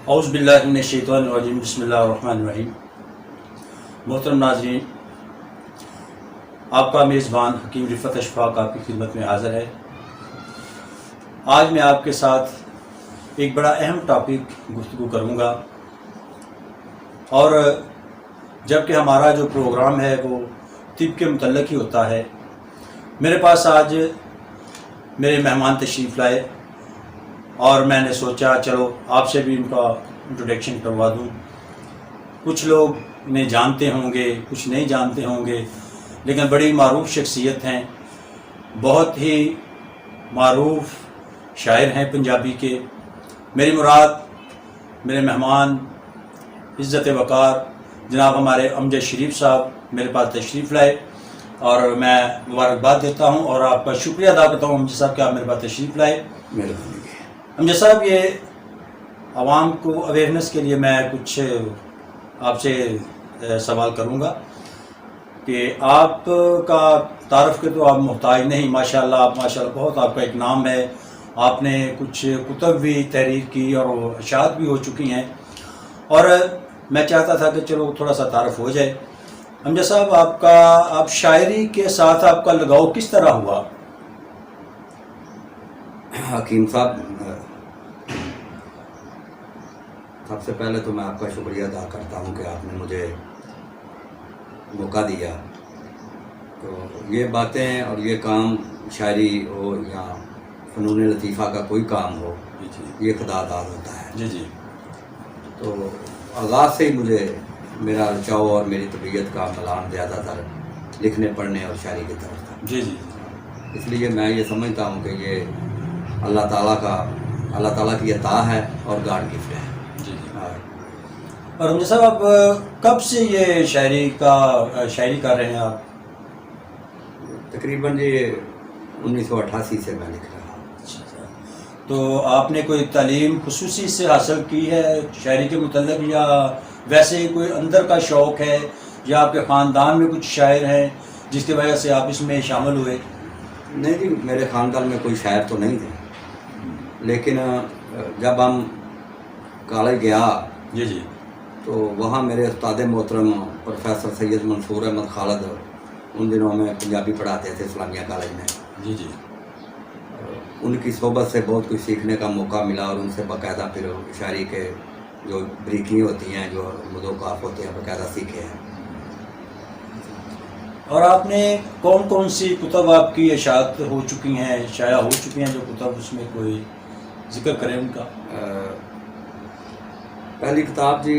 اعوذ باللہ من الشیطان الرجیم بسم اللہ الرحمن الرحیم۔ محترم ناظرین، آپ کا میزبان حکیم رفعت اشفاق آپ کی خدمت میں حاضر ہے۔ آج میں آپ کے ساتھ ایک بڑا اہم ٹاپک گفتگو کروں گا، اور جبکہ ہمارا جو پروگرام ہے وہ طب کے متعلق ہی ہوتا ہے، میرے پاس آج میرے مہمان تشریف لائے اور میں نے سوچا چلو آپ سے بھی ان کا انٹروڈکشن کروا دوں۔ کچھ لوگ انہیں جانتے ہوں گے، کچھ نہیں جانتے ہوں گے، لیکن بڑی معروف شخصیت ہیں، بہت ہی معروف شاعر ہیں پنجابی کے۔ میری مراد میرے مہمان عزت وقار جناب ہمارے امجد شریف صاحب میرے پاس تشریف لائے، اور میں مبارکباد دیتا ہوں اور آپ کا شکریہ ادا کرتا ہوں امجد صاحب کہ آپ میرے پاس تشریف لائے۔ مہربانی۔ امجد صاحب، یہ عوام کو اویئرنیس کے لیے میں کچھ آپ سے سوال کروں گا کہ آپ کا تعارف کے تو آپ محتاج نہیں، ماشاءاللہ آپ ماشاءاللہ بہت آپ کا ایک نام ہے، آپ نے کچھ کتب بھی تحریر کی اور اشاعت بھی ہو چکی ہیں، اور میں چاہتا تھا کہ چلو تھوڑا سا تعارف ہو جائے۔ امجد صاحب، آپ شاعری کے ساتھ آپ کا لگاؤ کس طرح ہوا؟ حکیم صاحب، سب سے پہلے تو میں آپ کا شکریہ ادا کرتا ہوں کہ آپ نے مجھے موقع دیا۔ تو یہ باتیں اور یہ کام، شاعری ہو یا فنون لطیفہ کا کوئی کام ہو، یہ خدا داد ہوتا ہے۔ جی جی۔ تو آغاز سے ہی مجھے میرا رچاؤ اور میری طبیعت کا میلان زیادہ تر لکھنے پڑھنے اور شاعری کی طرف تھا۔ جی جی۔ اس لیے میں یہ سمجھتا ہوں کہ یہ اللہ تعالیٰ کی عطا ہے اور گاڈ گفٹ ہے۔ جی جی۔ اور امجد صاحب، آپ کب سے یہ شاعری کر رہے ہیں آپ؟ تقریباً یہ 1988 سے میں لکھ رہا ہوں۔ اچھا، تو آپ نے کوئی تعلیم خصوصی سے حاصل کی ہے شاعری کے متعلق، یا ویسے ہی کوئی اندر کا شوق ہے، یا آپ کے خاندان میں کچھ شاعر ہیں جس کی وجہ سے آپ اس میں شامل ہوئے؟ نہیں جی، میرے خاندان میں کوئی شاعر تو نہیں تھے، لیکن جب ہم کالج گیا جی جی۔ تو وہاں میرے استاد محترم پروفیسر سید منصور احمد خالد ان دنوں میں پنجابی پڑھاتے تھے اسلامیہ کالج میں۔ جی جی۔ ان کی صحبت سے بہت کچھ سیکھنے کا موقع ملا، اور ان سے باقاعدہ پھر شاعری کے جو بریکیں ہوتی ہیں، جو مدوقاف ہوتے ہیں، باقاعدہ سیکھے ہیں۔ اور آپ نے کون کون سی کتب آپ کی اشاعت ہو چکی ہیں، شائع ہو چکی ہیں، جو کتب اس میں کوئی ذکر کریں ان کا؟ پہلی کتاب جی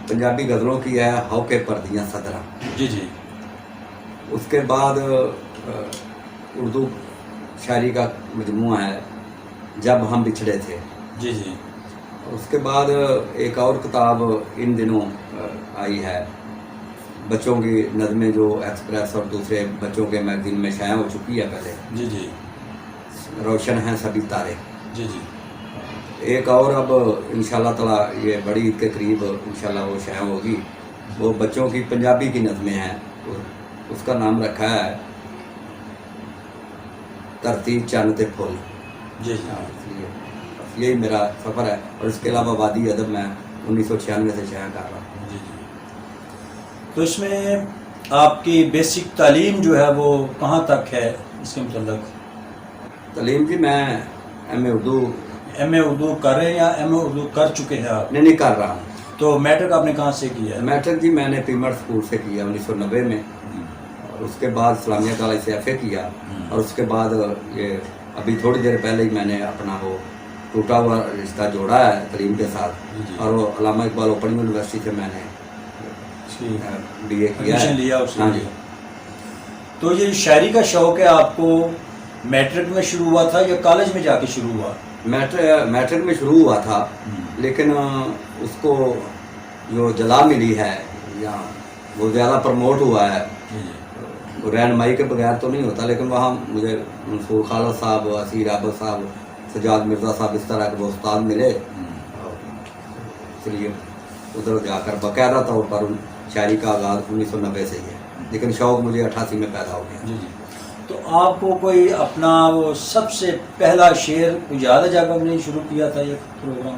پنجابی غزلوں کی ہے، ہو کے پردیاں صدرہ۔ جی جی۔ اس کے بعد اردو شاعری کا مجموعہ ہے، جب ہم بچھڑے تھے۔ جی جی۔ اس کے بعد ایک اور کتاب ان دنوں آئی ہے، بچوں کی نظمیں، جو ایکسپریس اور دوسرے بچوں کے میگزین میں شائع ہو چکی ہے پہلے۔ جی جی۔ روشن ہیں سبھی تارے۔ جی جی۔ ایک اور اب انشاءاللہ تعالی یہ بڑی عید کے قریب انشاءاللہ وہ شائع ہوگی، وہ بچوں کی پنجابی کی نظمیں ہیں، اس کا نام رکھا ہے دھرتی چن تے پھول۔ جی جی۔ یہی میرا سفر ہے، اور اس کے علاوہ وادی ادب میں 1996 سے شائع کر رہا ہوں۔ جی جی۔ تو اس میں آپ کی بیسک تعلیم جو ہے وہ کہاں تک ہے اس کے متعلق؟ تعلیم جی میں ایم اے اردو کر رہے ہیں یا ایم اے اردو کر چکے ہیں آپ؟ نہیں کر رہا ہوں۔ تو میٹرک آپ نے کہاں سے کیا ہے؟ میٹرک جی میں نے پیمر اسکول سے کیا 1990 میں، اور اس کے بعد اسلامیہ کالج سے ایف اے کیا، اور اس کے بعد یہ ابھی تھوڑی دیر پہلے ہی میں نے اپنا وہ ٹوٹا ہوا رشتہ جوڑا ہے تعلیم کے ساتھ، اور وہ علامہ اقبال اوپن یونیورسٹی سے میں نے بی اے کیا ہے۔ لیا اس ہاں جی۔ تو یہ شاعری کا شوق ہے آپ کو میٹرک میں شروع ہوا تھا یا کالج میں جا کے شروع ہوا؟ میٹرک میں شروع ہوا تھا، لیکن اس کو جو جلا ملی ہے یا وہ زیادہ پروموٹ ہوا ہے، رہنمائی کے بغیر تو نہیں ہوتا، لیکن وہاں مجھے منصور خالد صاحب، اسیر عابد صاحب، سجاد مرزا صاحب، اس طرح کے وہ استاد ملے، اس لیے ادھر جا کر باقاعدہ طور پر شاعری کا آغاز 1990 سے ہی ہے، لیکن شوق مجھے 88 میں پیدا ہو گیا۔ جی جی۔ تو آپ کو کوئی اپنا وہ سب سے پہلا شعر یاد ہے جب ہم نے شروع کیا تھا یہ پروگرام؟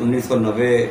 1990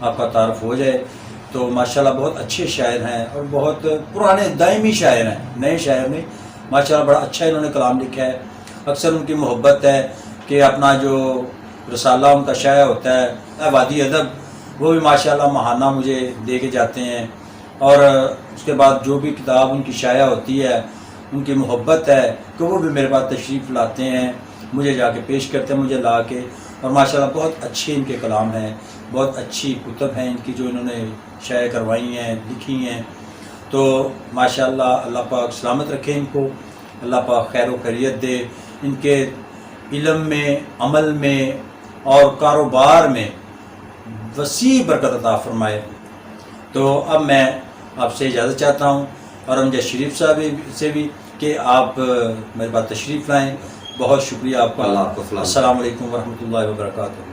آپ کا تعارف ہو جائے تو ماشاءاللہ بہت اچھے شاعر ہیں اور بہت پرانے دائمی شاعر ہیں، نئے شاعر نہیں، ماشاءاللہ بڑا اچھا انہوں نے کلام لکھا ہے۔ اکثر ان کی محبت ہے کہ اپنا جو رسالہ ان کا شائع ہوتا ہے وادی ادب، وہ بھی ماشاءاللہ ماہانہ مجھے دے کے جاتے ہیں، اور اس کے بعد جو بھی کتاب ان کی شائع ہوتی ہے ان کی محبت ہے کہ وہ بھی میرے پاس تشریف لاتے ہیں، مجھے جا کے پیش کرتے ہیں، مجھے لا کے، اور ماشاءاللہ بہت اچھے ان کے کلام ہیں، بہت اچھی کتب ہیں ان کی جو انہوں نے شائع کروائی ہیں، لکھی ہیں۔ تو ماشاءاللہ اللہ پاک سلامت رکھے ان کو، اللہ پاک خیر و خیریت دے، ان کے علم میں، عمل میں اور کاروبار میں وسیع برکت عطا فرمائے۔ تو اب میں آپ سے اجازت چاہتا ہوں، اور امجد شریف صاحب سے بھی کہ آپ میرے پاس تشریف لائیں۔ بہت شکریہ آپ کا۔ اللہ آپ کو سلام۔ السلام علیکم ورحمۃ اللہ وبرکاتہ۔